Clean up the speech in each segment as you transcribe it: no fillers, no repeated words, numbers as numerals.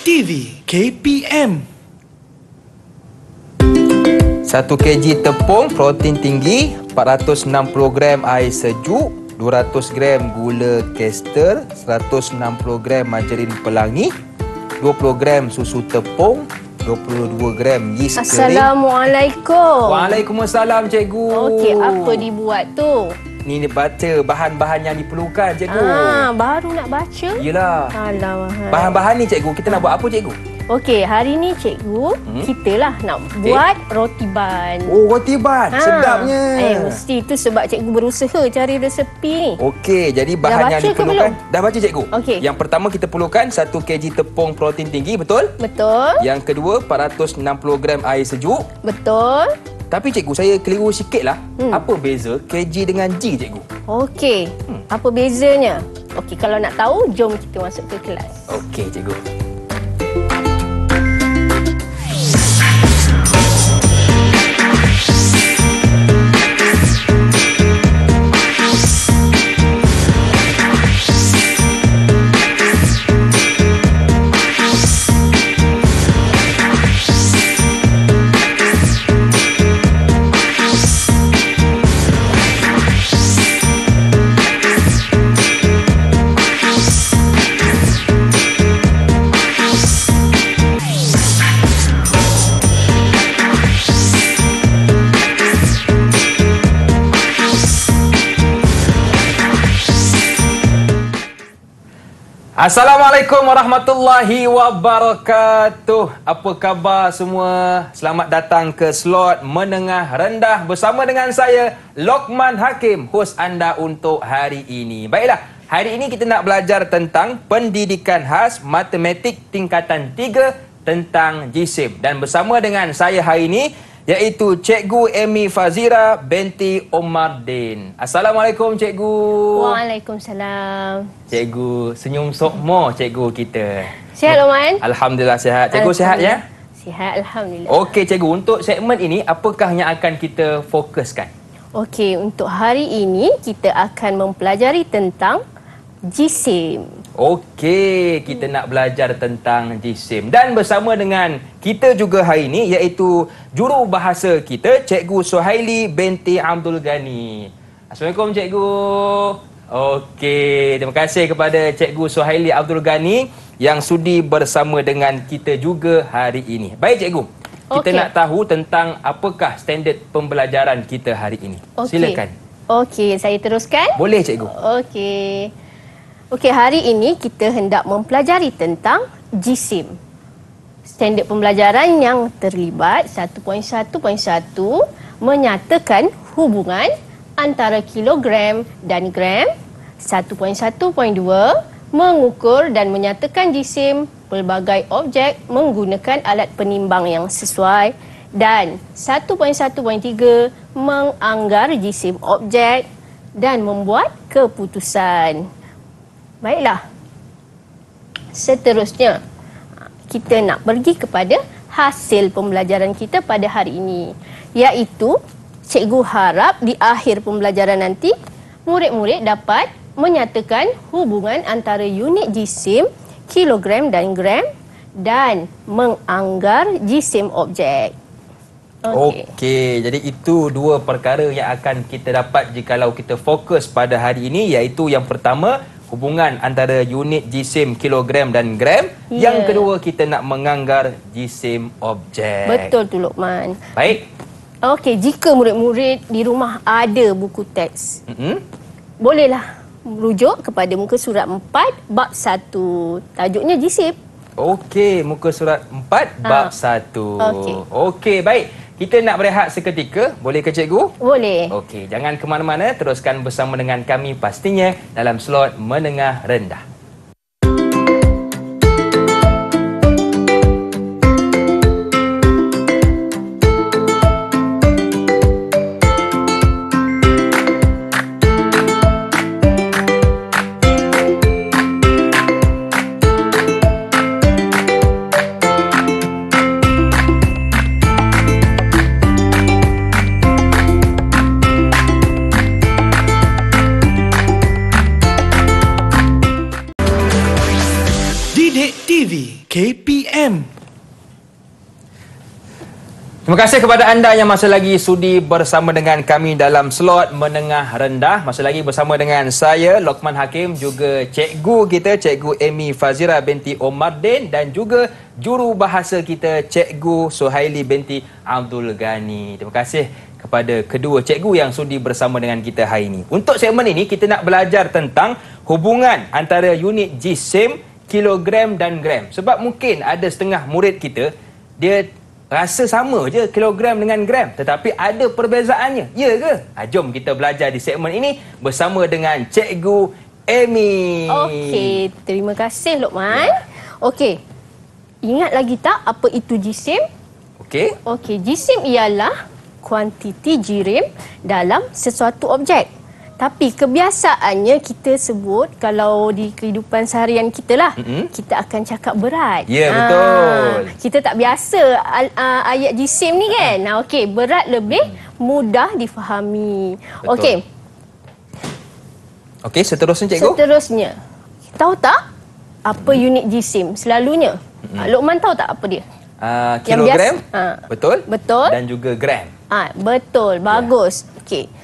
TV KPM. 1 kg tepung protein tinggi, 460 gram air sejuk, 200 gram gula kester, 160 gram margarin pelangi, 20 gram susu tepung, 22 gram yeast kering. Assalamualaikum. Waalaikumsalam, cikgu. Okey, apa dibuat tu? Ni baca bahan-bahan yang diperlukan, cikgu. Baru nak baca? Yelah. Alamak. Bahan-bahan ni, cikgu, kita nak buat apa, cikgu? Okey, hari ni cikgu, kita lah nak buat roti ban. Oh, roti ban. Sedapnya. Mesti tu sebab cikgu berusaha cari resepi ni. Okey, jadi bahan yang diperlukan. Dah baca, cikgu? Okey. Yang pertama kita perlukan 1 kg tepung protein tinggi, betul? Betul. Yang kedua, 460 gram air sejuk. Betul. Tapi cikgu, saya keliru sikit lah. Apa beza kg dengan G, cikgu? Okey, apa bezanya? Okey, kalau nak tahu, jom kita masuk ke kelas. Okey, cikgu. Assalamualaikum warahmatullahi wabarakatuh. Apa khabar semua? Selamat datang ke slot menengah rendah bersama dengan saya, Lokman Hakim, hos anda untuk hari ini. Baiklah, hari ini kita nak belajar tentang pendidikan khas matematik tingkatan 3 tentang jisim. Dan bersama dengan saya hari ini, iaitu Cikgu Amy Fazira binti Omar Din. Assalamualaikum, Cikgu. Waalaikumsalam. Cikgu, senyum sokmo cikgu kita. Sihat, Loman? Alhamdulillah sihat. Cikgu sihat ya? Sihat, Alhamdulillah. Okey, Cikgu. Untuk segmen ini, apakah yang akan kita fokuskan? Okey, untuk hari ini kita akan mempelajari tentang jisim. Okey, kita nak belajar tentang jisim. Dan bersama dengan kita juga hari ini, iaitu jurubahasa kita, Cikgu Suhaili binti Abdul Ghani. Assalamualaikum, Cikgu. Okey, terima kasih kepada Cikgu Suhaili Abdul Ghani yang sudi bersama dengan kita juga hari ini. Baik, Cikgu. Kita nak tahu tentang apakah standard pembelajaran kita hari ini. Silakan. Okey, saya teruskan? Boleh, Cikgu. Okey. Okey, hari ini kita hendak mempelajari tentang jisim. Standard pembelajaran yang terlibat 1.1.1 menyatakan hubungan antara kilogram dan gram. 1.1.2 mengukur dan menyatakan jisim pelbagai objek menggunakan alat penimbang yang sesuai. Dan 1.1.3 menganggar jisim objek dan membuat keputusan. Baiklah, seterusnya kita nak pergi kepada hasil pembelajaran kita pada hari ini, iaitu cikgu harap di akhir pembelajaran nanti murid-murid dapat menyatakan hubungan antara unit jisim, kilogram dan gram dan menganggar jisim objek. Okey, jadi itu dua perkara yang akan kita dapat jikalau kita fokus pada hari ini, iaitu yang pertama, hubungan antara unit jisim kilogram dan gram. Yang kedua, kita nak menganggar jisim objek. Betul tu, Lokman. Baik. Okey, jika murid-murid di rumah ada buku teks, bolehlah merujuk kepada muka surat 4 bab 1. Tajuknya jisim. Okey, muka surat 4 bab 1. Okey, baik. Kita nak berehat seketika. Boleh ke, Cikgu? Boleh. Okey, jangan ke mana-mana. Teruskan bersama dengan kami pastinya dalam slot menengah rendah. Didik TV KPM. Terima kasih kepada anda yang masih lagi sudi bersama dengan kami dalam slot menengah rendah. Masih lagi bersama dengan saya, Lokman Hakim, juga cikgu kita, Cikgu Amy Fazira binti Omar Din, dan juga juru bahasa kita, Cikgu Suhaili binti Abdul Ghani. Terima kasih kepada kedua cikgu yang sudi bersama dengan kita hari ini. Untuk segmen ini, kita nak belajar tentang hubungan antara unit jisim, kilogram dan gram. Sebab mungkin ada setengah murid kita, dia rasa sama je kilogram dengan gram, tetapi ada perbezaannya. Ya ke? Jom kita belajar di segmen ini bersama dengan Cikgu Amy. Okey, terima kasih Lokman. Okey. Ingat lagi tak apa itu jisim? Okey. Okey, jisim ialah kuantiti jirim dalam sesuatu objek. Tapi kebiasaannya kita sebut, kalau di kehidupan seharian kita lah, kita akan cakap berat. Ya, betul. Kita tak biasa ayat jisim ni kan. Okey, berat lebih mudah difahami. Okey. Okey, seterusnya cikgu. Seterusnya, tahu tak apa unit jisim selalunya? Lokman tahu tak apa dia? Kilogram. Betul? Betul. Dan juga gram. Betul, bagus. Okey.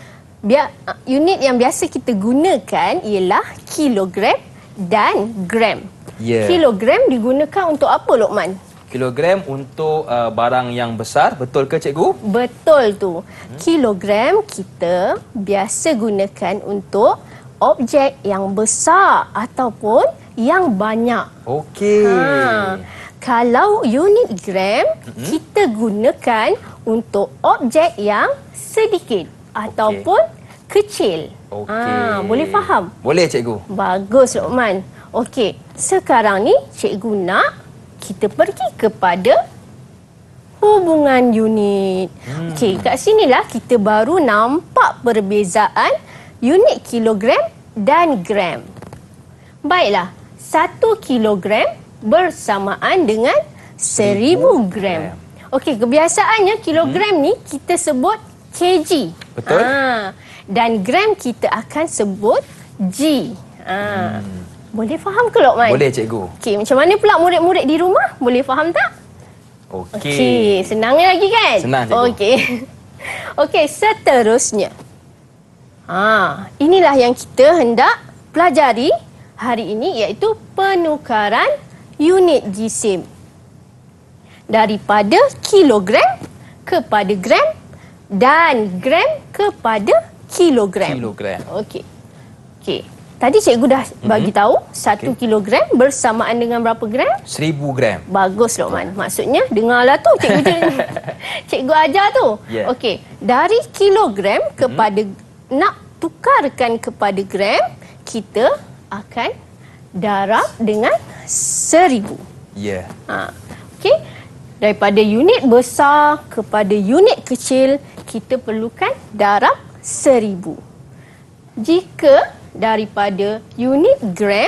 Unit yang biasa kita gunakan ialah kilogram dan gram. Kilogram digunakan untuk apa, Lokman? Kilogram untuk barang yang besar, betul ke cikgu? Betul tu. Kilogram kita biasa gunakan untuk objek yang besar ataupun yang banyak. Okey. Kalau unit gram, kita gunakan untuk objek yang sedikit ataupun kecil. Boleh faham? Boleh cikgu. Bagus Lokman. Okey, sekarang ni cikgu nak kita pergi kepada hubungan unit. Okey, kat sinilah kita baru nampak perbezaan unit kilogram dan gram. Baiklah, 1 kilogram bersamaan dengan 1000 gram. Okey, kebiasaannya kilogram ni kita sebut kg. Betul. Dan gram kita akan sebut G. Boleh faham ke Lokman? Boleh cikgu. Okey, macam mana pula murid-murid di rumah? Boleh faham tak? Okey, senang lagi kan? Senang cikgu. Okey. Okey, seterusnya. Inilah yang kita hendak pelajari hari ini, iaitu penukaran unit jisim. Daripada kilogram kepada gram dan gram kepada kilogram. Okey. Tadi cikgu dah bagi tahu 1 kilogram bersamaan dengan berapa gram? 1000 gram. Bagus Lokman. Maksudnya dengarlah tu cikgu ajar tu. Okey, dari kilogram kepada nak tukarkan kepada gram, kita akan darab dengan 1000. Okey. Daripada unit besar kepada unit kecil, kita perlukan darab 1000. Jika daripada unit gram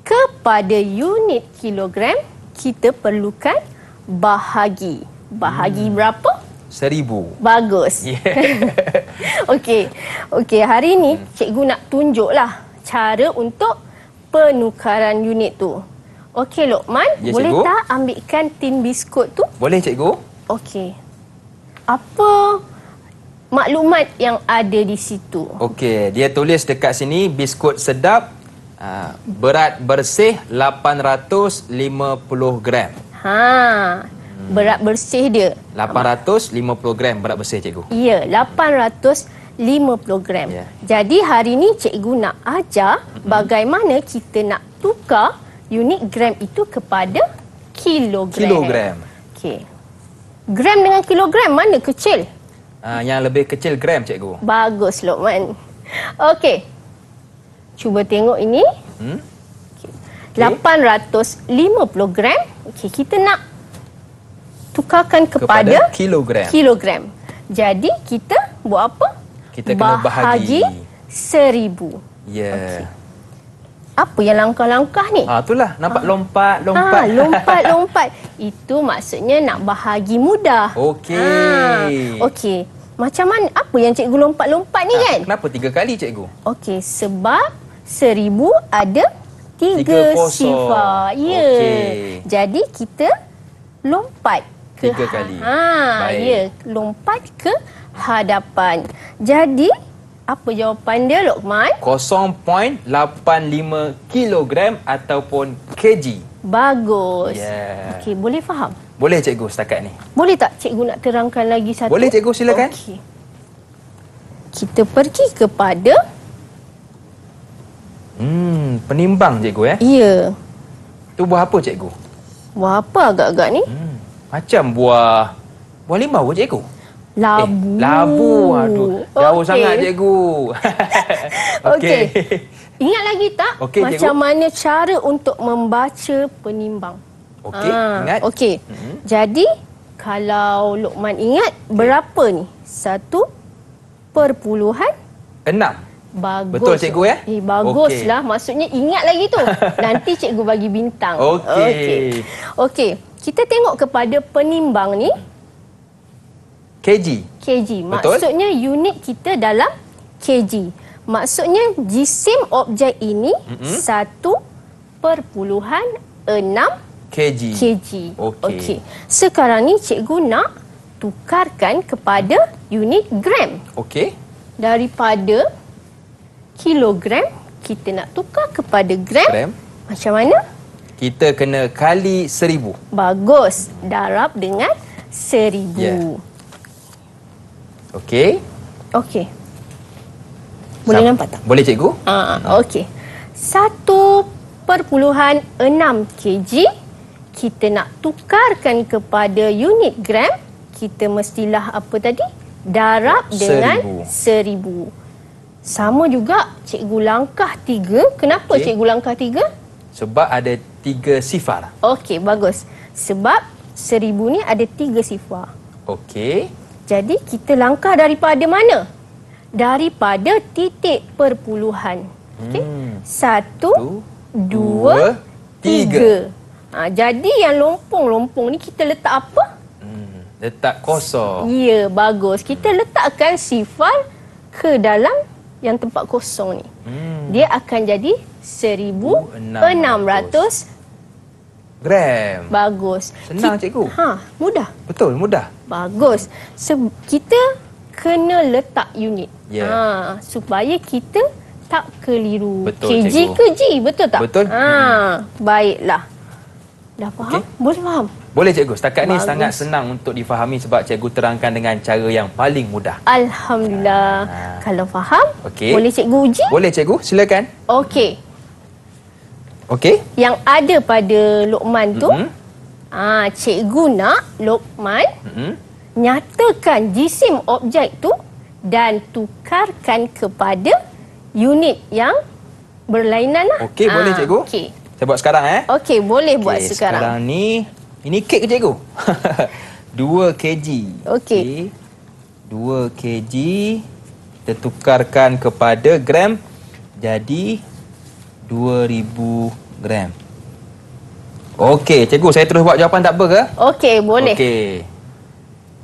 kepada unit kilogram, kita perlukan bahagi. Bahagi berapa? 1000. Bagus. Okey, hari ni cikgu nak tunjuklah cara untuk penukaran unit tu. Okey Lokman, boleh tak ambilkan tin biskut tu? Boleh cikgu. Okey. Apa maklumat yang ada di situ? Okey, dia tulis dekat sini biskut sedap, berat bersih 850 gram. Berat bersih dia 850 gram berat bersih cikgu. Ya, 850 gram. Jadi hari ni cikgu nak ajar bagaimana kita nak tukar unit gram itu kepada kilogram. Okey. Gram dengan kilogram mana kecil? Yang lebih kecil gram cikgu. Bagus Lokman. Okey. Cuba tengok ini. 850 gram. Okey, kita nak tukarkan kepada kilogram. Jadi kita buat apa? Kita kena bahagi 1000. Okay. Apa yang langkah-langkah ni? Itulah, nampak lompat. Lompat. Itu maksudnya nak bahagi mudah. Okey. Macam mana? Apa yang cikgu lompat-lompat ni kan? Kenapa 3 kali cikgu? Okey, sebab 1000 ada 3 3-0. sifar. Ya. Okey. Jadi kita lompat ke 3 kali. Ha, Baik. ya, lompat ke hadapan. Jadi apa jawapan dia, Lokman? 0.85 kilogram ataupun kg. Bagus. Yeah. Okey, boleh faham? Boleh cikgu setakat ni? Boleh tak cikgu nak terangkan lagi satu? Boleh cikgu, silakan. Okey. Kita pergi kepada Penimbang cikgu ya. ya. Tu buah apa cikgu? Buah apa agak-agak ni? Macam buah limau ke cikgu? Labu. Labu. Aduh, jauh Okey. sangat cikgu. Okey. Ingat lagi tak Okey, cikgu. macam mana cara untuk membaca penimbang? Okey, ingat. Okey. Jadi kalau Lokman ingat berapa ni? 1/6. 6. Bagus. Betul, cikgu, ya? Baguslah. Maksudnya ingat lagi tu. Nanti cikgu bagi bintang. Okey. Okey. Kita tengok kepada penimbang ni. Kg. kg. Betul. Maksudnya unit kita dalam kg. Maksudnya jisim objek ini 1/6 Kg. kg. Okey. Sekarang ni cikgu nak tukarkan kepada unit gram. Okey. Daripada kilogram kita nak tukar kepada gram. Gram. Macam mana? Kita kena kali 1000. Bagus. Darab dengan 1000. Ya. Okey. Okey. Boleh nampak tak? Boleh cikgu? Okey. 1/6 kg kita nak tukarkan kepada unit gram, kita mestilah apa tadi? Darab dengan 1000. Sama juga cikgu langkah 3. Kenapa Okey. cikgu langkah 3? Sebab ada 3 sifar. Okey, bagus. Sebab 1000 ni ada 3 sifar. Okey. Jadi kita langkah daripada mana? Daripada titik perpuluhan. Okey. 1, 2, 3. Jadi yang lompong-lompong ni kita letak apa? Letak kosong. Ya, bagus. Kita letakkan sifar ke dalam yang tempat kosong ni. Dia akan jadi 1600 gram. bagus. Senang, cikgu. Mudah. Betul, mudah. Bagus. Kita kena letak unit. Ya. Supaya kita tak keliru. Betul, kg cikgu. ke G, betul tak? Betul. Baiklah. Dah faham? Okey. Boleh faham? Boleh cikgu. Setakat ni Bagus. sangat senang untuk difahami sebab cikgu terangkan dengan cara yang paling mudah. Alhamdulillah. Kalau faham, Okey. boleh cikgu uji? Boleh cikgu, silakan. Okey. Okey. Yang ada pada Lokman tu, cikgu nak Lokman nyatakan jisim objek tu dan tukarkan kepada unit yang berlainan lah. Okey, boleh cikgu. Okey. Saya buat sekarang Okey, boleh buat Okey, sekarang. Sekarang ni, ini kek ke cikgu? 2 kg. Okey. 2 kg. Kita tukarkan kepada gram. Jadi 2000 gram. Okey, cikgu, saya terus buat jawapan tak apa ke? Okey, boleh. Okey.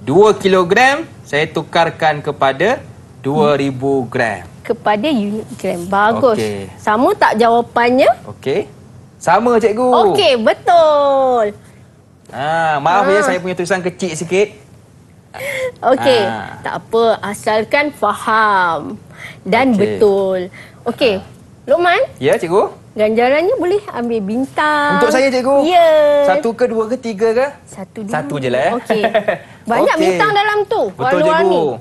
2 kilogram saya tukarkan kepada 2000 gram. Kepada unit gram. Bagus. Okey. Sama tak jawapannya? Okey. Sama cikgu. Okey, betul. Maaf ya, saya punya tulisan kecil sikit. Okey, tak apa, asalkan faham dan Okey. betul. Okey, Lokman, Ya, cikgu. ganjarannya boleh ambil bintang. Untuk saya, cikgu? Ya. 1 ke 2 ke 3 ke? Satu dulu. Satu je lah, Okey. Banyak Okey. bintang dalam tu. Betul, warna-warni. cikgu.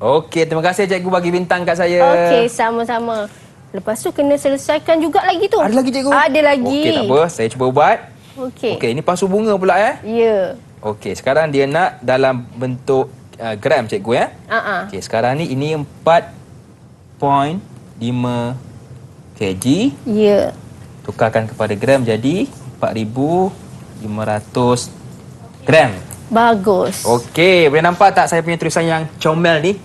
Okey, terima kasih cikgu bagi bintang kat saya. Okey, sama-sama. Lepas tu kena selesaikan juga lagi tu. Ada lagi cikgu? Ada lagi. Okey, tak apa. Saya cuba buat. Okey. Okey, ini pasu bunga pula ya. Ya. Okey, sekarang dia nak dalam bentuk gram cikgu ya. Okey, sekarang ni ini 4.5 kg. Ya. Tukarkan kepada gram jadi 4500 gram. Bagus. Okey, boleh nampak tak saya punya tulisan yang comel ni?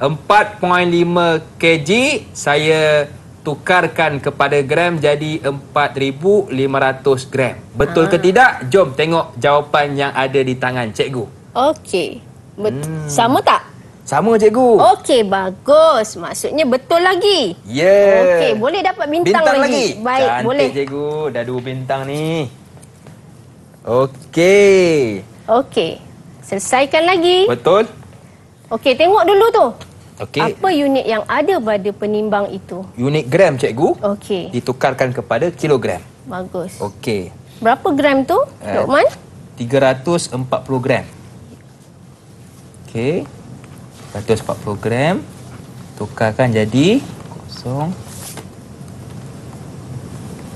4.5 kg saya tukarkan kepada gram jadi 4500 gram. Betul ke tidak? Jom tengok jawapan yang ada di tangan cikgu. Okey. Sama tak? Sama cikgu. Okey, bagus. Maksudnya betul lagi. Ya. Okey, boleh dapat bintang, lagi. Baik, Cantik, boleh. cikgu. Dah 2 bintang ni. Okey. Okey. Selesaikan lagi. Betul? Okey, tengok dulu tu. Okey. Apa unit yang ada pada penimbang itu? Unit gram, cikgu. Okey, Ditukarkan kepada kilogram. bagus. Okey. Berapa gram tu, Luqman? 340 gram. Okey. 140 gram. Tukarkan jadi kosong.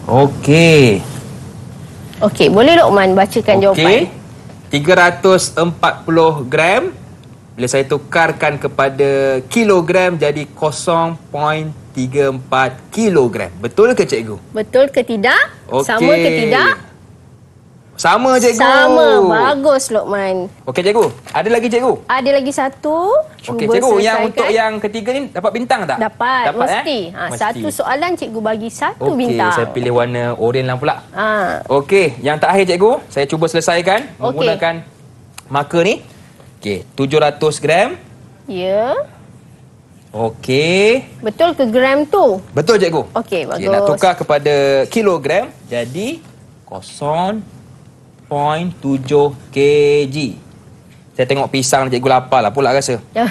Okey. Okey, boleh Luqman bacakan jawapan? 340 gram. Bila saya tukarkan kepada kilogram jadi 0.34 kilogram. Betul ke cikgu? Betul ke tidak? Okey. Sama ke tidak? Sama cikgu. Sama. Bagus Luqman. Okey cikgu. Ada lagi cikgu? Ada lagi satu. Cuba Okey cikgu, yang selesaikan. untuk yang ketiga ni dapat bintang tak? Dapat, mesti. Mesti. Satu soalan cikgu bagi satu Okey, bintang. saya pilih warna oranye lah pula. Ha. Okey, yang terakhir cikgu, saya cuba selesaikan menggunakan marker ni. Okey, 700 gram. Ya. Okey. Betul ke gram tu? Betul cikgu. Okey, bagus. Okey, nak tukar kepada kilogram jadi 0.7 kg. Saya tengok pisang cikgu lapar lah pula rasa. Ya.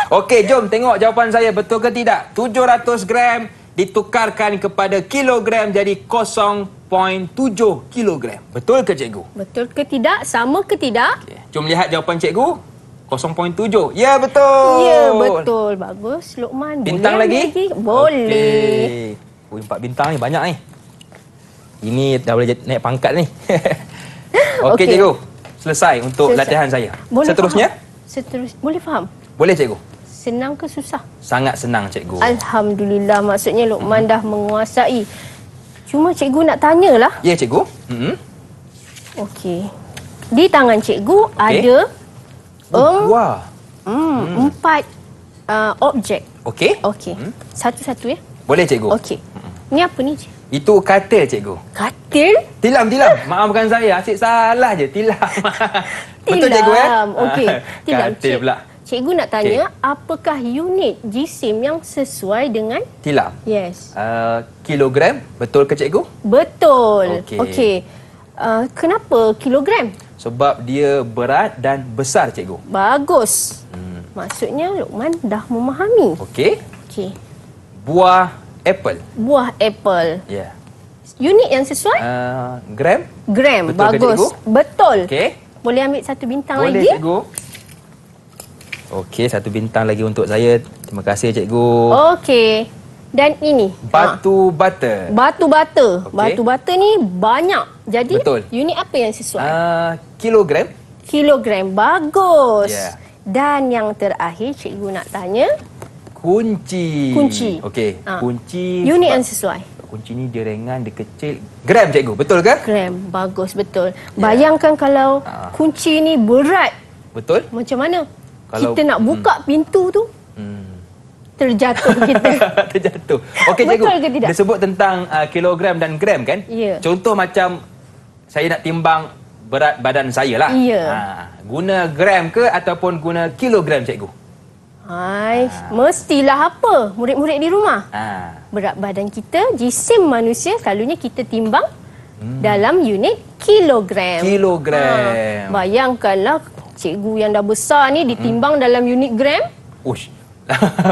Okey, jom tengok jawapan saya betul ke tidak. 700 gram ditukarkan kepada kilogram jadi 0.7 kilogram. Betul ke cikgu? Betul ke tidak? Sama ke tidak? Okay. Jom lihat jawapan cikgu. 0.7. Ya, betul. Ya, betul. Bagus, Luqman. Bintang boleh lagi? Boleh. Okay. 4 bintang ni banyak ni. Ini dah boleh naik pangkat ni. Okey, Okey. cikgu. Selesai untuk Selesai. latihan saya. Boleh Seterusnya? faham? Boleh faham? Boleh cikgu. Senang ke susah? Sangat senang cikgu. Alhamdulillah, maksudnya Luqman dah menguasai. Cuma cikgu nak tanyalah. Ya, cikgu. Okey. Di tangan cikgu ada Wah. 4 objek. Okey. Okey. Satu-satu ya. Boleh cikgu. Okey. Ni apa ni? Itu katil cikgu. Katil? Tilam. Maafkan saya. Asyik salah je. Tilam. Betul cikgu ya? Okey. Tilam. Katil pula. Cikgu nak tanya, apakah unit jisim yang sesuai dengan? Tilam. Yes. Kilogram. Betul ke cikgu? Betul. Okey. Okey. Kenapa kilogram? Sebab dia berat dan besar cikgu. Bagus. Maksudnya Luqman dah memahami. Okey. Okey. Buah apple. Buah apple. Ya. Unit yang sesuai? Gram. Gram. Betul ke, Bagus. cikgu? Betul. Okey. Boleh ambil satu bintang Boleh lagi? cikgu. Okey, satu bintang lagi untuk saya. Terima kasih cikgu. Okey. Dan ini. Batu bata. Batu bata. Okey. Batu bata ni banyak. Jadi Betul. unit apa yang sesuai? Kilogram. Kilogram. Bagus. Ya. Dan yang terakhir cikgu nak tanya. Kunci. Kunci. Okey. Kunci. Unit sebab yang sesuai? kunci ni dia ringan, dia kecil. Gram cikgu, betul ke? Gram. Bagus, betul. Bayangkan kalau kunci ni berat. Betul? Macam mana? Kalau- Kita nak buka pintu tu, terjatuh kita. Terjatuh. Okey cikgu. Betul ke tidak? Dia sebut tentang kilogram dan gram kan? Ya. Contoh macam saya nak timbang berat badan saya lah. Ya. Guna gram ke ataupun guna kilogram cikgu? Hai, mestilah apa? Murid-murid di rumah. Berat badan kita, jisim manusia selalunya kita timbang dalam unit kilogram. Kilogram. Bayangkanlah cikgu yang dah besar ni ditimbang dalam unit gram. Ush.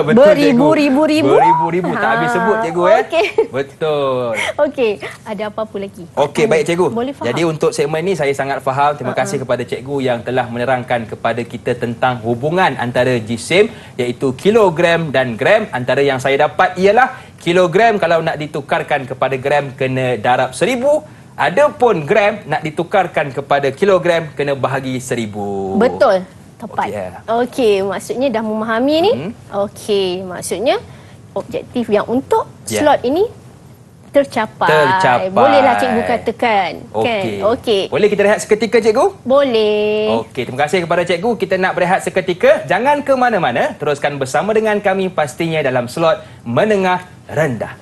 Betul Beribu-ribu. Beribu-ribu. Tak habis sebut cikgu okey. Betul. Okey, ada apa-apa lagi? Okey, baik cikgu. Boleh faham? Jadi untuk segmen ni saya sangat faham. Terima kasih kepada cikgu yang telah menerangkan kepada kita tentang hubungan antara jisim iaitu kilogram dan gram. Antara yang saya dapat ialah kilogram kalau nak ditukarkan kepada gram kena darab 1000. Adapun gram nak ditukarkan kepada kilogram kena bahagi 1000. Betul. Tepat. Okey, Okey, maksudnya dah memahami ni. Okey, maksudnya objektif yang untuk slot ini tercapai. Bolehlah cikgu katakan. Okey. Kan? Okey. Boleh kita rehat seketika cikgu? Boleh. Okey, terima kasih kepada cikgu. Kita nak berehat seketika. Jangan ke mana-mana. Teruskan bersama dengan kami pastinya dalam slot menengah rendah.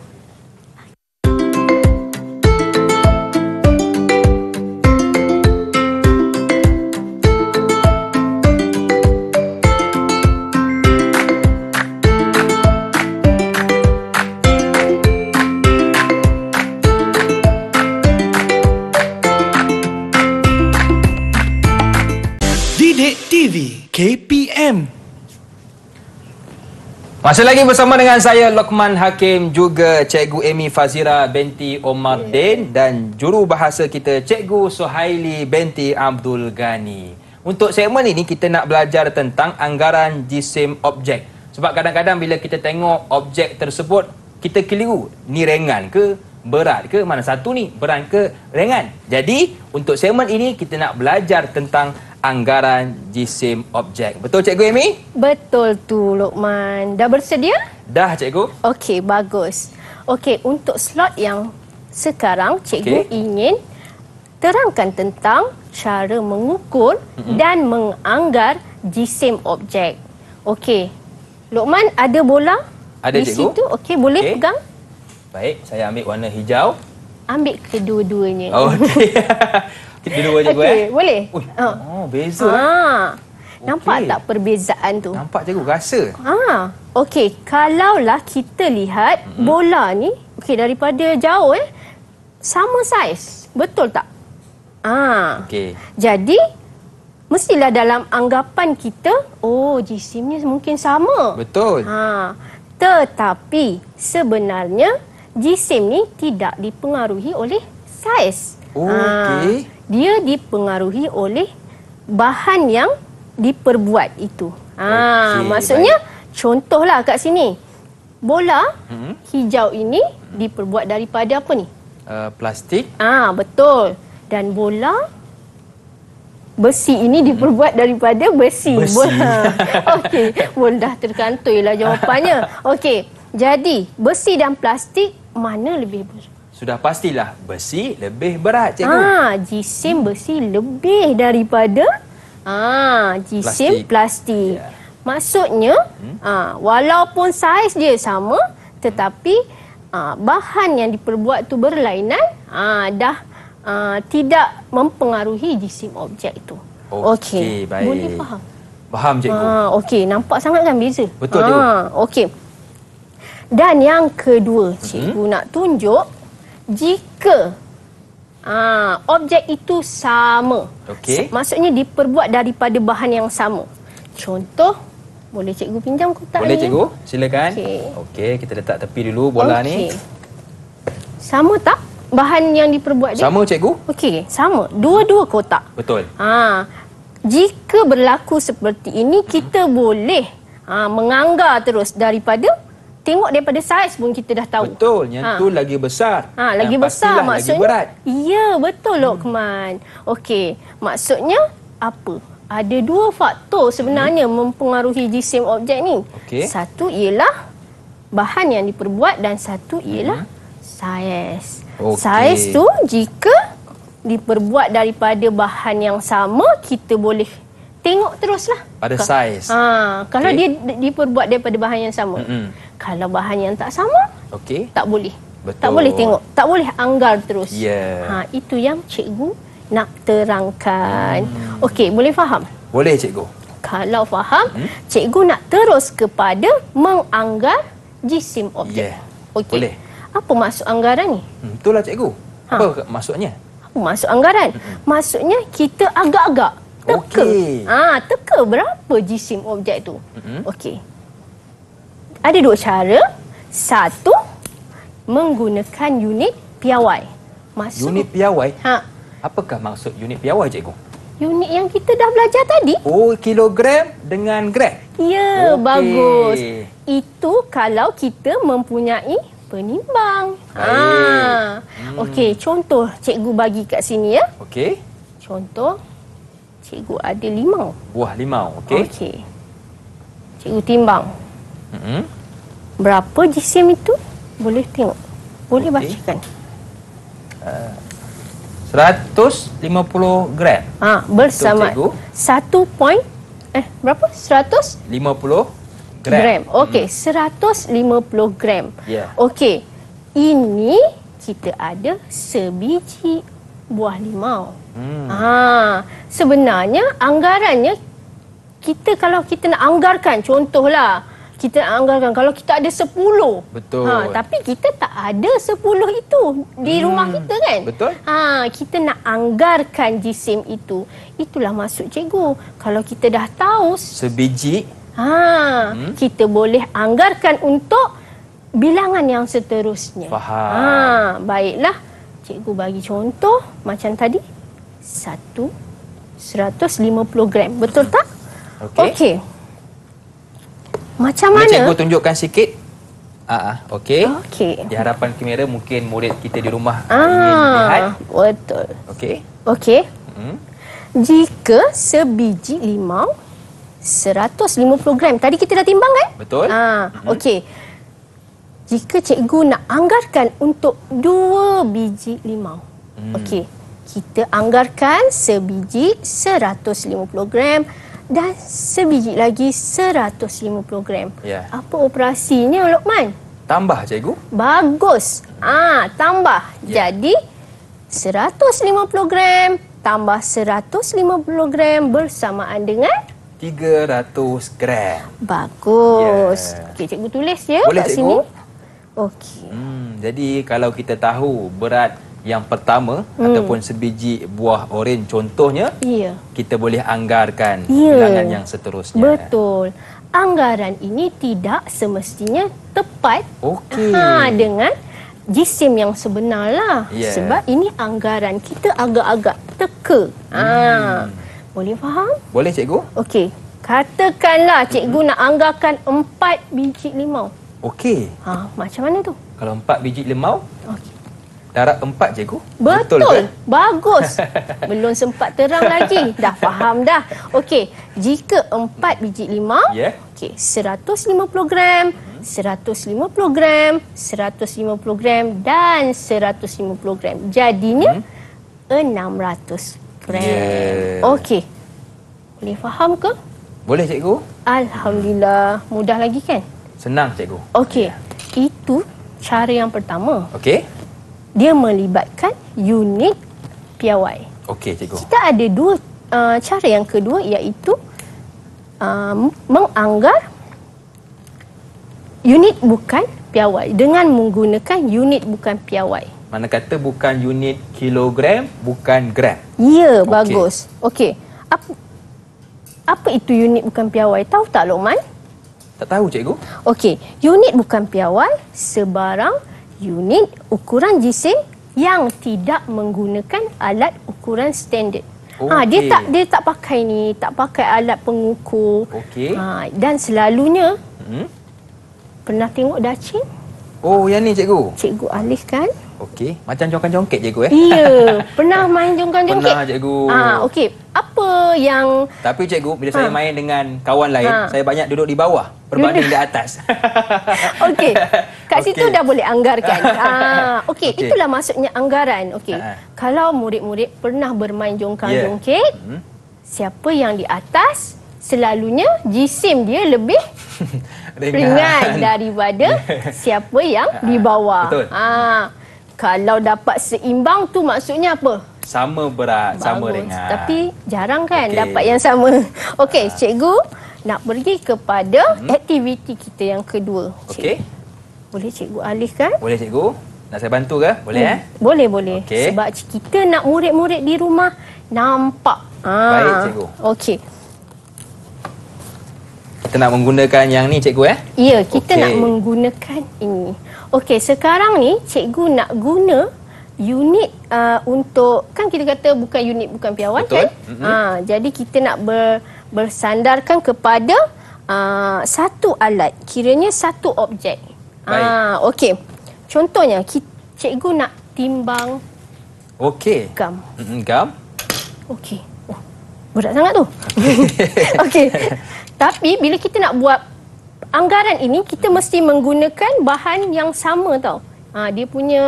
KPM. Masih lagi bersama dengan saya Lokman Hakim, juga Cikgu Amy Fazira binti Omar Din dan jurubahasa kita Cikgu Suhaili binti Abdul Ghani. Untuk segmen ini kita nak belajar tentang anggaran jisim objek. Sebab kadang-kadang bila kita tengok objek tersebut kita keliru, ni ringan ke, berat ke, mana satu ni, berat ke, ringan. Jadi untuk segmen ini kita nak belajar tentang anggaran jisim objek. Betul Cikgu Amy? Betul tu Lokman. Dah bersedia? Dah Cikgu. Okey, bagus. Okey, untuk slot yang sekarang cikgu ingin terangkan tentang cara mengukur dan menganggar jisim objek. Okey. Lokman ada bola? Ada di cikgu. situ. Okey, boleh pegang? Baik, saya ambil warna hijau. Ambil kedua-duanya. Oh, okey. Kita dua cikgu boleh? Ui, oh, beza. Nampak tak perbezaan tu? Nampak cikgu, rasa. Okey, kalaulah kita lihat bola ni, okey daripada jauh sama saiz. Betul tak? Okey. Jadi mestilah dalam anggapan kita, oh jisimnya mungkin sama. Betul. Tetapi sebenarnya jisim ni tidak dipengaruhi oleh saiz. Okey. Dia dipengaruhi oleh bahan yang diperbuat itu. Maksudnya contohlah kat sini. Bola hijau ini diperbuat daripada apa ni? Plastik. Betul. Dan bola besi ini diperbuat daripada besi. Okey, dah terkantoi lah jawapannya. Okey. Jadi, besi dan plastik mana lebih berat? Sudah pastilah besi lebih berat cikgu. Jisim besi lebih daripada jisim plastik. Maksudnya walaupun saiz dia sama tetapi bahan yang diperbuat tu berlainan, dah tidak mempengaruhi jisim objek itu. Okey, baik. Boleh faham? Faham cikgu. Okey, nampak sangat kan beza? Betul cikgu. Okey. Dan yang kedua, cikgu nak tunjuk jika objek itu sama. Okey. Maksudnya diperbuat daripada bahan yang sama. Contoh, boleh cikgu pinjam kotak Boleh ni? cikgu, silakan. Okey, kita letak tepi dulu bola ni. Sama tak bahan yang diperbuat dia? Sama cikgu? Okey, sama. Dua-dua kotak. Betul. Jika berlaku seperti ini, kita boleh menganggar terus daripada tengok daripada saiz pun kita dah tahu. Betul, yang tu lagi besar. Lagi besar maksudnya. Lagi berat. Ya, betul Lokman. Okey, maksudnya apa? Ada dua faktor sebenarnya mempengaruhi jisim objek ni. Okey. Satu ialah bahan yang diperbuat dan satu ialah saiz. Okey. Saiz tu jika diperbuat daripada bahan yang sama, kita boleh tengok teruslah. Pada saiz. Kalau dia diperbuat daripada bahan yang sama. Kalau bahan yang tak sama, tak boleh. Betul. Tak boleh tengok. Tak boleh anggar terus. Ya. Itu yang cikgu nak terangkan. Okey, boleh faham? Boleh cikgu. Kalau faham, cikgu nak terus kepada menganggar jisim objek. Okey. Boleh. Apa maksud anggaran ni? Itulah cikgu. Apa maksudnya? Apa maksud anggaran? Maksudnya kita agak-agak teka. Teka berapa jisim objek tu. Okey. Ada dua cara. Satu, menggunakan unit piawai. Unit piawai? Ha. Apakah maksud unit piawai, cikgu? Unit yang kita dah belajar tadi. Oh, kilogram dengan gram? Ya, Okey. bagus. Itu kalau kita mempunyai penimbang. Okey, contoh cikgu bagi kat sini ya. Okey. Contoh, cikgu ada limau. Buah limau, okey. Okey. Cikgu timbang. Berapa jisim itu? Boleh tengok. Boleh bacakan. 150 gram. Bersama Betul, 1 berapa? 100 50 gram. Okey, 150 gram. Ya. Okey. Ini kita ada sebiji buah limau. Sebenarnya anggarannya kalau kita nak anggarkan, contohlah kita anggarkan. Kalau kita ada 10. Betul. Tapi kita tak ada 10 itu di rumah kita kan? Betul. Kita nak anggarkan jisim itu. Itulah maksud cikgu. Kalau kita dah tahu sebiji, kita boleh anggarkan untuk bilangan yang seterusnya. Faham. Baiklah. Cikgu bagi contoh macam tadi. 150 gram. Betul tak? Okey. Macam mana? Cikgu tunjukkan sikit. Okey. Okey. Di hadapan kamera mungkin murid kita di rumah ingin lihat. Betul. Okey. Jika sebiji limau 150 gram. Tadi kita dah timbang kan? Betul. Okey. Jika cikgu nak anggarkan untuk 2 biji limau. Okey. Kita anggarkan sebiji 150 gram. Dan sebiji lagi 150 gram. Ya. Apa operasinya, Lokman? Tambah, cikgu. Bagus. Tambah. Ya. Jadi, 150 gram tambah 150 gram bersamaan dengan 300 gram. Bagus. Ya. Okey, cikgu tulis ya Boleh, kat cikgu? sini. Okey. Jadi, kalau kita tahu berat yang pertama ataupun sebiji buah oren contohnya, Ya. kita boleh anggarkan Ya. bilangan yang seterusnya. Betul. Anggaran ini tidak semestinya tepat Okey. dengan jisim yang sebenar lah. Ya. Sebab ini anggaran kita agak-agak teka. Boleh faham? Boleh, cikgu? Okey. Katakanlah cikgu nak anggarkan 4 biji limau. Okey. Macam mana tu? Kalau 4 biji limau, Okey. darab 4, cikgu. Betul. ke? Bagus. Belum sempat terang lagi. Dah faham dah. Okey. Jika 4 biji limau, Ya. okey, 150 gram, 150 gram, 150 gram dan 150 gram. Jadinya 600 gram. Ya. Okey. Boleh faham ke? Boleh, cikgu? Alhamdulillah. Mudah lagi kan? Senang, cikgu. Okey. Itu cara yang pertama. Okey. Dia melibatkan unit piawai. Okey, cikgu. Kita ada dua cara yang kedua iaitu menganggar unit bukan piawai dengan menggunakan unit bukan piawai. Mana kata bukan unit kilogram, bukan gram. Ya, bagus. Okey. Apa itu unit bukan piawai? Tahu tak, Lokman? Tak tahu, cikgu. Okey, unit bukan piawai sebarang unit ukuran jisim yang tidak menggunakan alat ukuran standard. Okey. Dia tak pakai ni, tak pakai alat pengukur. Okey. Dan selalunya pernah tengok dacing? Oh, yang ni, cikgu. Cikgu alihkan. Okey. Macam jongkan-jongket, cikgu, Ya, pernah main jongkan-jongket? Pernah, cikgu. Okey, apa yang Tapi, cikgu, bila saya main dengan kawan lain, saya banyak duduk di bawah berbanding di atas. Okey. Kat situ Okey. dah boleh anggarkan. Okey, Okey. itulah maksudnya anggaran. Okey. Kalau murid-murid pernah bermain jongkang-jongkit, siapa yang di atas selalunya jisim dia lebih ringan daripada siapa yang di bawah. Betul. Kalau dapat seimbang tu maksudnya apa? Sama berat, sama Bagus. ringan. Tapi jarang kan Okey. dapat yang sama. Okey, cikgu nak pergi kepada aktiviti kita yang kedua. Okey. Boleh cikgu alihkan? Boleh, cikgu? Nak saya bantu ke? Boleh, Boleh, boleh. Okey. Sebab kita nak murid-murid di rumah nampak. Baik, cikgu. Okey. Kita nak menggunakan yang ni, cikgu, Ya, kita Okey. nak menggunakan ini. Okey, sekarang ni cikgu nak guna unit untuk, kan kita kata bukan unit bukan piawai. Betul. Kan? Jadi kita nak bersandarkan kepada satu alat, kiranya satu objek. Baik. Okey. Contohnya cikgu nak timbang Okey. gam. Gam. Okey. Oh, berat sangat tu. Okey. Tapi bila kita nak buat anggaran ini, kita mesti menggunakan bahan yang sama tau. Dia punya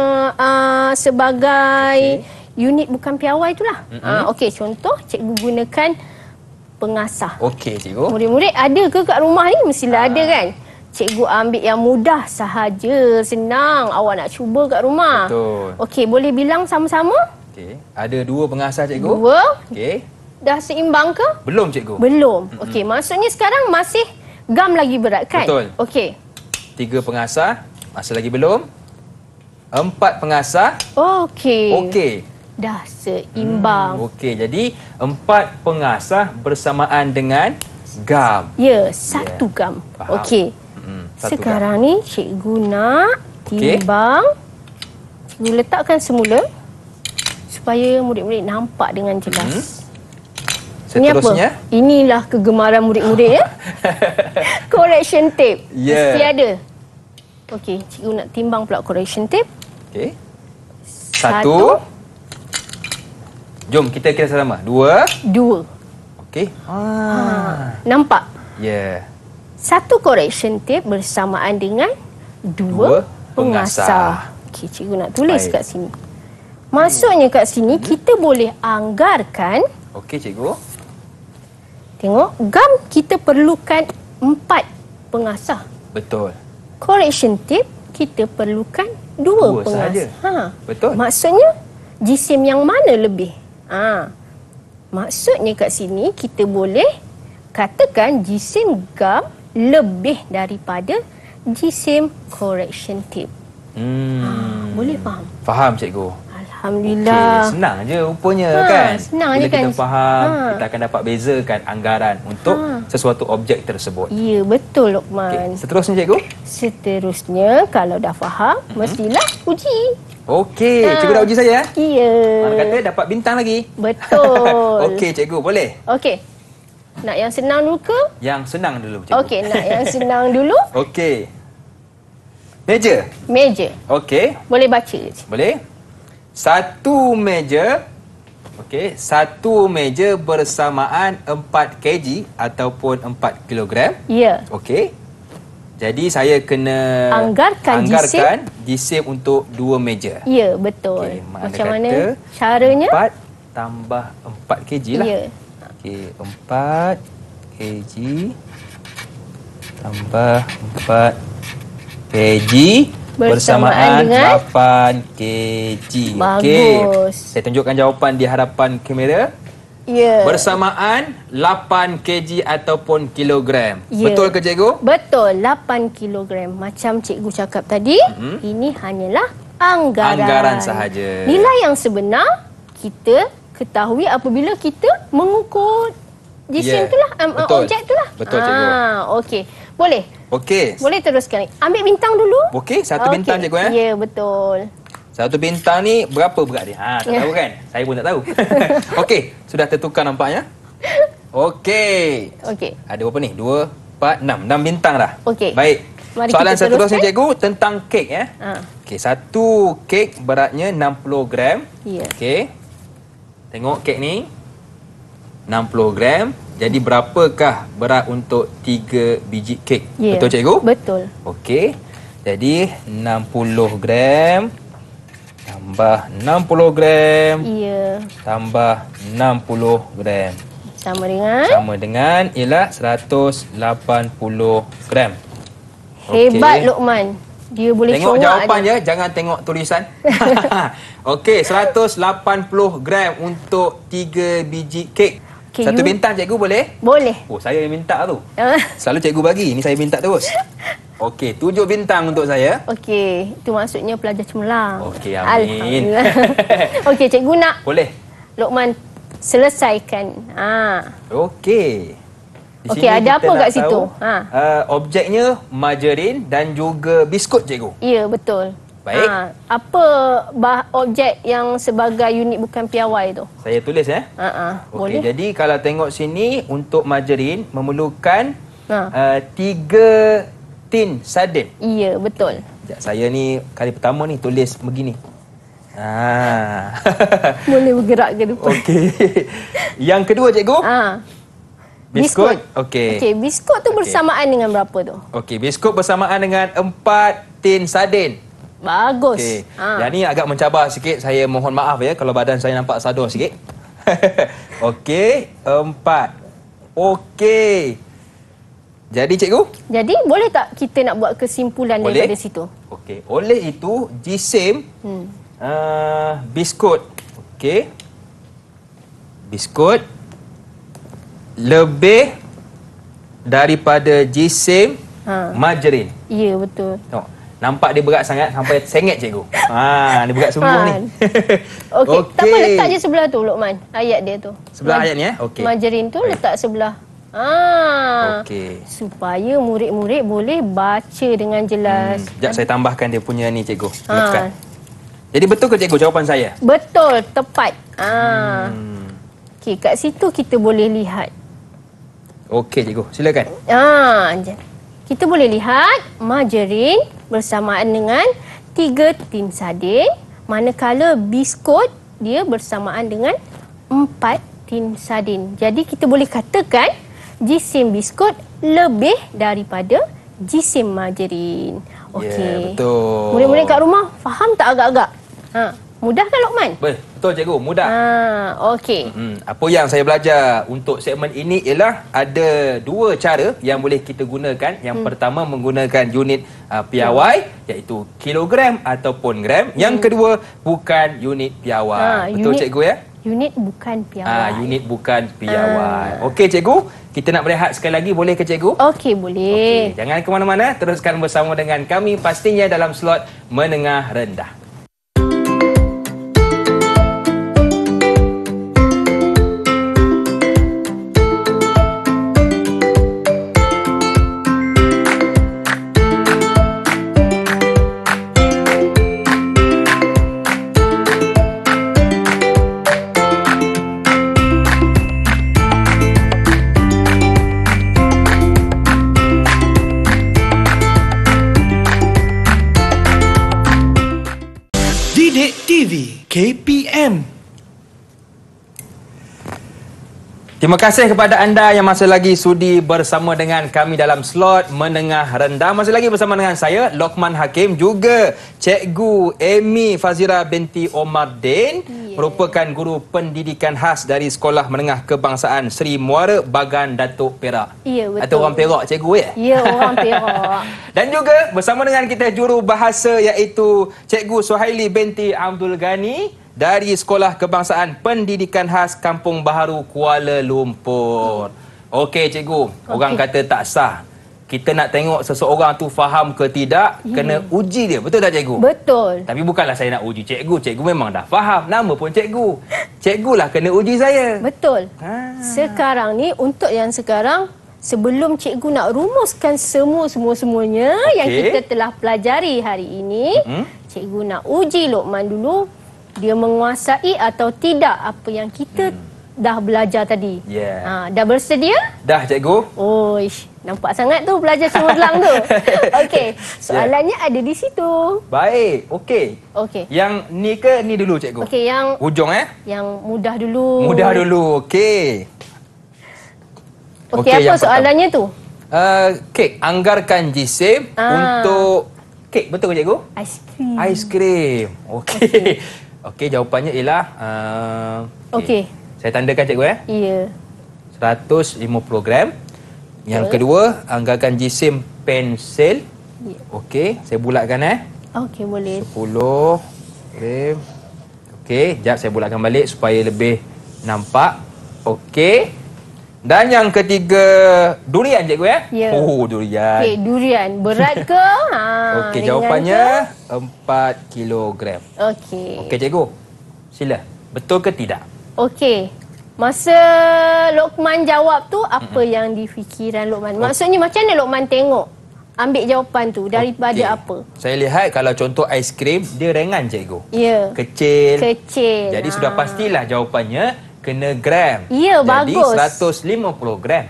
sebagai unit bukan piawai itulah. Okey, contoh cikgu gunakan pengasah. Okey, cikgu. Murid-murid ada ke kat rumah ni? Mestilah ada kan? Cikgu ambil yang mudah sahaja, senang. Awak nak cuba kat rumah. Betul. Okey, boleh bilang sama-sama? Okey. Ada 2 pengasah, cikgu. 2. Okey. Dah seimbang ke? Belum, cikgu. Belum. Okey, maksudnya sekarang masih Gam lagi berat kan? Betul. Okey. 3 pengasah. Masih lagi belum. 4 pengasah. Okey. Okey. Dah seimbang. Okey, jadi 4 pengasah bersamaan dengan gam. Ya, 1 gam. Faham. Okey. 1 Sekarang ni cikgu nak Okey. timbang. Cikgu letakkan semula supaya murid-murid nampak dengan jelas. Ini apa? Seterusnya. Inilah kegemaran murid-murid ya. Correction tape. Ya. Mesti ada. Okey, cikgu nak timbang pula correction tape. Okey. 1. Jom kita kira sama. 2. 2. Okey. Nampak? Ya. 1 correction tape bersamaan dengan 2 pengasah. Okey, cikgu nak tulis Baik. kat sini. Maksudnya kat sini kita boleh anggarkan. Okey, cikgu. Tengok, gam kita perlukan 4 pengasah. Betul. Correction tape kita perlukan 2 Dua pengasah. sahaja. Betul. Maksudnya jisim yang mana lebih? Maksudnya kat sini kita boleh katakan jisim gam lebih daripada jisim correction tape. Boleh faham? Faham, cikgu. Alhamdulillah. Okey, senang je rupanya kan. senang Bila je kan. kita faham, kita akan dapat bezakan anggaran untuk sesuatu objek tersebut. Ya, betul Okey, Luqman. seterusnya cikgu. Seterusnya kalau dah faham, mestilah uji. Okey, cikgu dah uji saya. Ya. Mana kata dapat bintang lagi. Betul. Okey, cikgu, boleh? Okey. Nak yang senang dulu ke? Yang senang dulu, cikgu. Okey, nak yang senang dulu. Okey. Meja. Meja. Okey, Boleh baca je. boleh? 1 meja. Okey, 1 meja bersamaan 4 kg ataupun 4 kilogram. Ya. Okey. Jadi saya kena Anggarkan jisim untuk 2 meja. Ya, betul. Okey, mana Macam kata mana caranya? 4 tambah 4 kg lah. Ya. Okey, 4 kg tambah 4 kg Bersamaan dengan 8 kg. Bagus. Saya tunjukkan jawapan di hadapan kamera. Ya. Bersamaan 8 kg ataupun kilogram. Ya. Betul ke, cikgu? Betul, 8 kilogram. Macam cikgu cakap tadi, ini hanyalah anggaran. Anggaran sahaja. Nilai yang sebenar kita ketahui apabila kita mengukur jisim Ya, itulah, betul. objek itulah. Betul, cikgu. Okey. Boleh? Okey. Boleh teruskan. Ambil bintang dulu. Okey, 1 bintang, cikgu. Ya, betul. 1 bintang ni berapa berat dia? Tak Ya. tahu kan? Saya pun tak tahu. Okey, sudah tertukar nampaknya. Okey. Okey. Ada berapa ni? 2, 4, 6. 6 bintang dah. Okey. Baik. Mari Soalan kita seterusnya, teruskan. cikgu, tentang kek ya. Okey, 1 kek beratnya 60 gram. Ya. Okey. Tengok kek ni. 60 gram. Jadi berapakah berat untuk 3 biji kek? Ya. Betul, cikgu? Betul. Okey. Jadi 60 gram tambah 60 gram Ya. tambah 60 gram Sama dengan sama dengan ialah 180 gram. hebat Okey. Luqman. Dia boleh Tengok congak jawapan dia. je, jangan tengok tulisan. Okey, 180 gram untuk 3 biji kek. Okey, 1 you- bintang, cikgu, boleh? Boleh. Oh, saya yang minta tu. Selalu cikgu bagi, ni saya minta terus. Okey, 7 bintang untuk saya. Okey, itu maksudnya pelajar cemerlang. Okey, amin. Alhamdulillah. Okey, cikgu nak Boleh? Luqman selesaikan. Okey. Di Okey, sini ada kita apa nak kat situ? tahu, objeknya margarin dan juga biskut, cikgu. Ya, betul. Baik. Apa objek yang sebagai unit bukan piawai tu? Saya tulis ya. Okey, Boleh. jadi kalau tengok sini untuk margarin memerlukan Ha. 3 tin sardin. Ya, betul. Sekejap, saya ni kali pertama ni tulis begini. Boleh bergerak ke depan. Okey. Yang kedua, cikgu. Biskut. Okey. Okey, biskut tu bersamaan dengan berapa tu? Okey, biskut bersamaan dengan 4 tin sardin. Bagus. Okey. Yang ni agak mencabar sikit. Saya mohon maaf ya kalau badan saya nampak sadar sikit. Okey, 4. Okey. Jadi, cikgu? Jadi, boleh tak kita nak buat kesimpulan Boleh. daripada situ? Okey. Oleh itu, jisim biskut. Okey. Biskut lebih daripada jisim margarin. Ya, betul. Tengok. Nampak dia berat sangat sampai sengit cikgu. Dia berat sungguh ni. Okey. Tak apa, letak je sebelah tu Luqman. Ayat dia tu. Sebelah ayat ni Okey. Margarin tu letak sebelah. Okey. Supaya murid-murid boleh baca dengan jelas. Sekejap saya tambahkan dia punya ni cikgu. Lekat. Jadi betul ke cikgu jawapan saya? Betul, tepat. Okey, kat situ kita boleh lihat. Okey cikgu, silakan. Kita boleh lihat margarin bersamaan dengan 3 tin sardin, manakala biskut dia bersamaan dengan 4 tin sardin. Jadi kita boleh katakan jisim biskut lebih daripada jisim margarin. Okey. Betul. Murid-murid kat rumah faham tak agak-agak? Mudah kan Luqman? Betul cikgu, mudah. Okey. Apa yang saya belajar untuk segmen ini ialah ada 2 cara yang boleh kita gunakan. Yang pertama menggunakan unit piawai iaitu kilogram ataupun gram. Yang kedua bukan unit piawai. Betul cikgu ya? Unit bukan piawai. Unit bukan piawai. Okey cikgu, kita nak berehat sekali lagi boleh ke cikgu? Okey, boleh. Jangan ke mana-mana, teruskan bersama dengan kami pastinya dalam slot menengah rendah. Didik TV KPM. Terima kasih kepada anda yang masih lagi sudi bersama dengan kami dalam slot menengah rendah. Masih lagi bersama dengan saya, Luqman Hakim, juga Cikgu Amy Fazira binti Omar Din, merupakan guru pendidikan khas dari Sekolah Menengah Kebangsaan Seri Muara Bagan Datuk Perak. Ya, betul. Atau orang Perak cikgu ya? Ya, orang Perak. Dan juga bersama dengan kita juru bahasa iaitu Cikgu Suhaili binti Abdul Ghani dari Sekolah Kebangsaan Pendidikan Khas Kampung Baharu, Kuala Lumpur. Okey cikgu, orang kata tak sah. Kita nak tengok seseorang tu faham ke tidak, kena uji dia. Betul tak cikgu? Betul. Tapi bukanlah saya nak uji cikgu. Cikgu memang dah faham. Nama pun cikgu. Cikgu lah kena uji saya. Betul. Sekarang ni, untuk yang sekarang, sebelum cikgu nak rumuskan semuanya yang kita telah pelajari hari ini, cikgu nak uji Luqman dulu, dia menguasai atau tidak apa yang kita dah belajar tadi. Dah bersedia? Dah cikgu. Oish, nampak sangat tu belajar cemerlang tu. Okey, soalannya ada di situ. Baik, okey. Yang ni ke ni dulu cikgu? Okey, yang hujung yang mudah dulu. Mudah dulu, okey. Okey, apa soalannya tu? Kek, anggarkan jisim untuk kek, betul ke cikgu? Aiskrim. Aiskrim. Okey. Okey, jawapannya ialah okey. Saya tandakan cikgu ya. Ya. 150 gram. Yang kedua, anggarkan jisim pensil. Okey, saya bulatkan Okey, boleh. 10 gram. Okey, jap saya bulatkan balik supaya lebih nampak. Okey. Dan yang ketiga, durian cikgu ya? Ya. Oh, durian. Okey, durian. Berat ke? Okey, jawapannya 4 kilogram. Okey. Okey cikgu, sila. Betul ke tidak? Okey. Masa Luqman jawab tu, apa yang difikiran Luqman? Maksudnya macam mana Luqman tengok? Ambil jawapan tu daripada apa? Saya lihat kalau contoh aiskrim, dia ringan cikgu. Ya. Kecil. Jadi sudah pastilah jawapannya kena gram. Ya, bagus. Jadi 150 gram.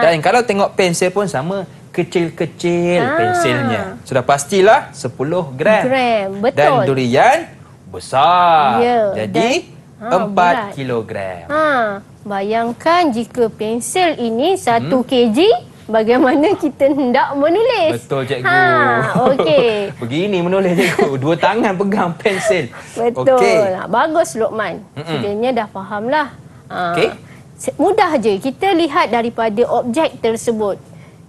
Dan kalau tengok pensel pun sama. Kecil-kecil pensilnya. Sudah pastilah 10 gram. Betul. Dan durian besar. Ya. Jadi 4 kilogram. Bayangkan jika pensel ini 1 kg, bagaimana kita hendak menulis? Betul cikgu. Okey. Begini menulis cikgu. 2 tangan pegang pensel. Betul. Bagus Luqman. Kiranya dah faham lah. Okey. Mudah je. Kita lihat daripada objek tersebut.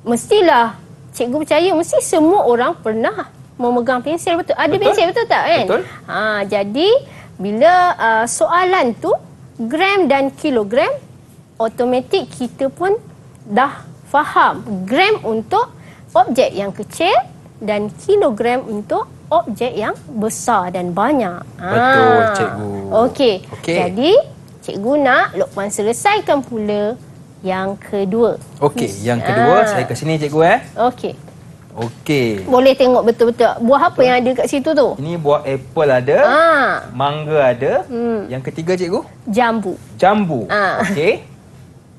Mestilah, cikgu percaya mesti semua orang pernah memegang pensel, betul? Ada pensel, betul tak kan? Betul. Jadi, bila soalan tu gram dan kilogram, automatik kita pun dah faham gram untuk objek yang kecil dan kilogram untuk objek yang besar dan banyak. Betul, cikgu. Okey. Okey. Jadi, cikgu nak Luqman selesaikan pula yang kedua. Okey, yang kedua saya ke sini cikgu Okey. Okey. Boleh tengok betul-betul buah apa yang ada kat situ tu? Ini buah apple ada, mangga ada. Yang ketiga cikgu? Jambu. Jambu. Okey.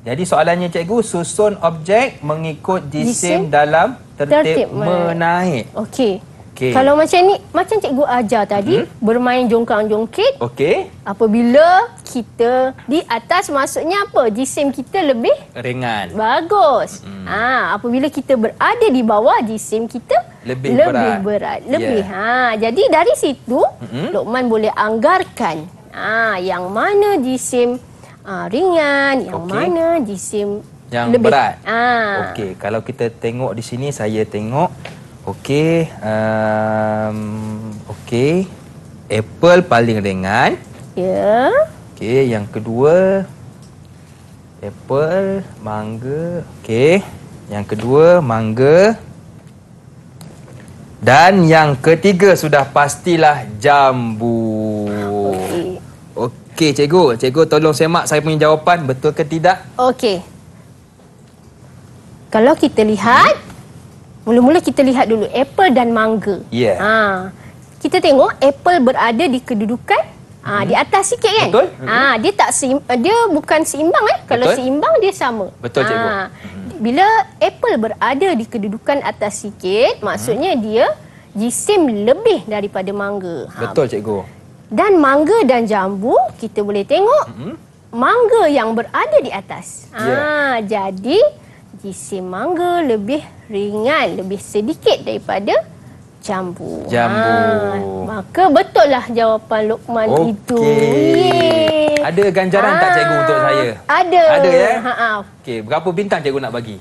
Jadi soalannya cikgu, susun objek mengikut jisim dalam tertib menaik. Okey. Okey. Kalau macam ni, macam cikgu ajar tadi, bermain jongkang-jongkit. Okey. Apabila kita di atas, maksudnya apa? Jisim kita lebih Ringan. bagus. Apabila kita berada di bawah, jisim kita Lebih berat. Yeah. Jadi dari situ, Luqman boleh anggarkan yang mana jisim ringan, yang mana jisim yang lebih berat. Okey, kalau kita tengok di sini, saya tengok. Okey, okey. Apple paling ringan. Ya. Okey, yang kedua apple, mangga. Okey. Yang kedua mangga. Dan yang ketiga sudah pastilah jambu. Okey, cikgu. Cikgu tolong semak saya punya jawapan, betul ke tidak? Okey. Kalau kita lihat, mula-mula kita lihat dulu apple dan mangga. Ya. Kita tengok apple berada di kedudukan di atas sikit kan? Betul. Dia tak dia bukan seimbang Kalau Betul. seimbang dia sama. Betul, cikgu. Bila apple berada di kedudukan atas sikit, maksudnya dia jisim lebih daripada mangga. Betul, cikgu. Dan mangga dan jambu, kita boleh tengok mangga yang berada di atas. Jadi jisim mangga lebih ringan, lebih sedikit daripada jambu. Maka betul lah jawapan Luqman itu. Okey. Ada ganjaran tak cikgu untuk saya? Ada. Ada ya? Okey, berapa bintang cikgu nak bagi?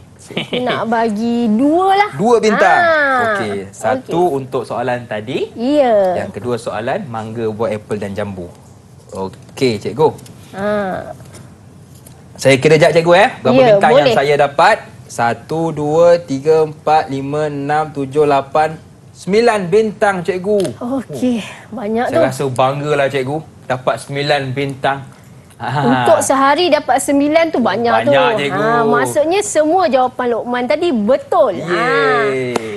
Nak bagi 2 lah. 2 bintang. Okey, 1 untuk soalan tadi. Ya. Yang kedua soalan mangga, buah apple dan jambu. Okey, cikgu. Saya kira jap cikgu berapa bintang boleh. yang saya dapat? 1 2 3 4 5 6 7 8 9 bintang cikgu. Okey, banyak tu. Saya rasa banggalah cikgu dapat 9 bintang. Untuk sehari dapat 9 tu banyak tu. Banyak, cikgu. Maksudnya semua jawapan Luqman tadi betul.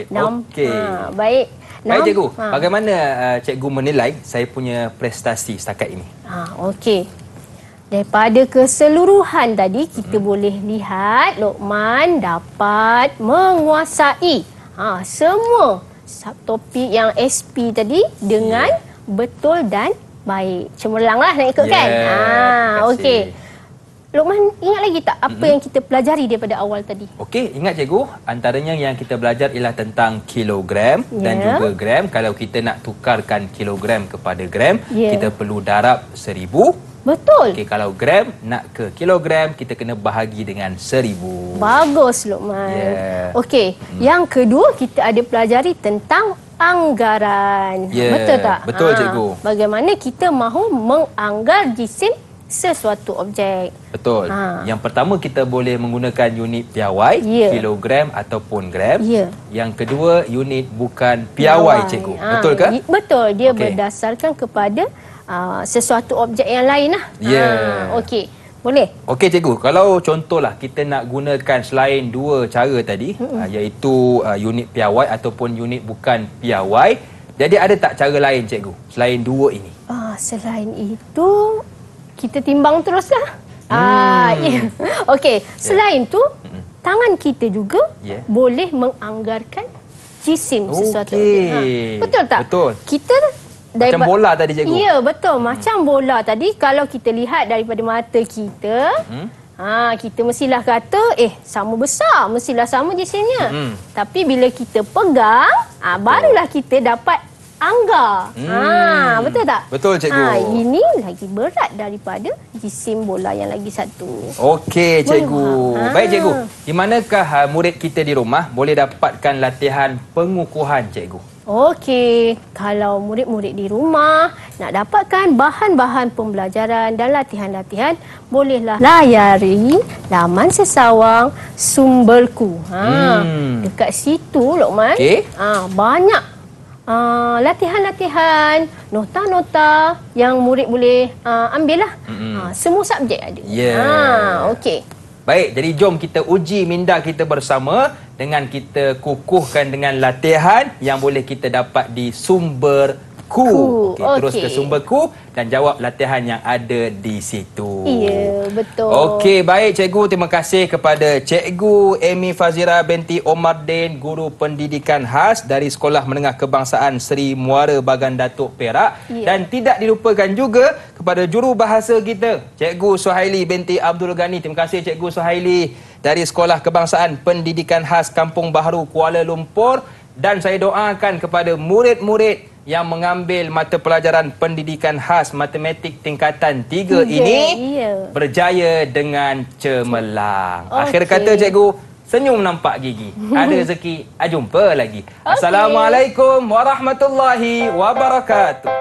Okey. Baik. Baik cikgu, bagaimana cikgu menilai saya punya prestasi setakat ini? Okey. Daripada keseluruhan tadi, kita boleh lihat Luqman dapat menguasai semua subtopik yang SP tadi dengan betul dan baik. Cemerlanglah nak ikut kan? Okey. Luqman, ingat lagi tak apa yang kita pelajari daripada awal tadi? Okey, ingat cikgu, antaranya yang kita belajar ialah tentang kilogram dan juga gram. Kalau kita nak tukarkan kilogram kepada gram, kita perlu darab 1000. Betul. Okey, kalau gram nak ke kilogram, kita kena bahagi dengan 1000. Bagus, Luqman. Okey, yang kedua kita ada pelajari tentang anggaran. Betul tak? Betul, cikgu. Bagaimana kita mahu menganggar jisim sesuatu objek. Betul. Yang pertama kita boleh menggunakan unit piawai, kilogram ataupun gram. Yang kedua unit bukan piawai, cikgu. Betul ke? Betul. Dia berdasarkan kepada sesuatu objek yang lain lah. Okey. Boleh? Okey, cikgu. Kalau contohlah kita nak gunakan selain 2 cara tadi, iaitu unit piawai ataupun unit bukan piawai, jadi ada tak cara lain, cikgu, selain 2 ini? Selain itu, kita timbang teruslah. Okey, selain tu, tangan kita juga boleh menganggarkan jisim sesuatu. Betul tak? Betul. Kita macam bola tadi, cikgu. Ya, betul. Macam bola tadi, kalau kita lihat daripada mata kita, kita mestilah kata, sama besar, mestilah sama jisimnya. Tapi bila kita pegang, barulah kita dapat anggar. Betul tak? Betul, cikgu. Ini lagi berat daripada jisim bola yang lagi satu. Okey, cikgu. Boleh. Baik, cikgu. Di manakah murid kita di rumah boleh dapatkan latihan pengukuhan, cikgu? Okey, kalau murid-murid di rumah nak dapatkan bahan-bahan pembelajaran dan latihan-latihan, bolehlah layari laman Sesawang Sumberku. Dekat situ, Lokman, Okey. banyak latihan-latihan, nota-nota yang murid boleh ambil lah. Semua subjek ada. Okey. Baik, jadi jom kita uji minda kita bersama dengan kita kukuhkan dengan latihan yang boleh kita dapat di Sumberku. Okey, terus ke Sumberku dan jawab latihan yang ada di situ. Ya, betul. Okey, baik cikgu. Terima kasih kepada Cikgu Amy Fazira binti Omar Din, Guru Pendidikan Khas dari Sekolah Menengah Kebangsaan Seri Muara Bagan Datuk Perak. Dan tidak dilupakan juga kepada jurubahasa kita, Cikgu Suhaili binti Abdul Ghani. Terima kasih Cikgu Suhaili dari Sekolah Kebangsaan Pendidikan Khas Kampung Baharu, Kuala Lumpur. Dan saya doakan kepada murid-murid yang mengambil mata pelajaran pendidikan khas matematik tingkatan 3 ini berjaya dengan cemerlang. Akhir kata cikgu, senyum nampak gigi. Ada rezeki, jumpa lagi. Assalamualaikum warahmatullahi wabarakatuh.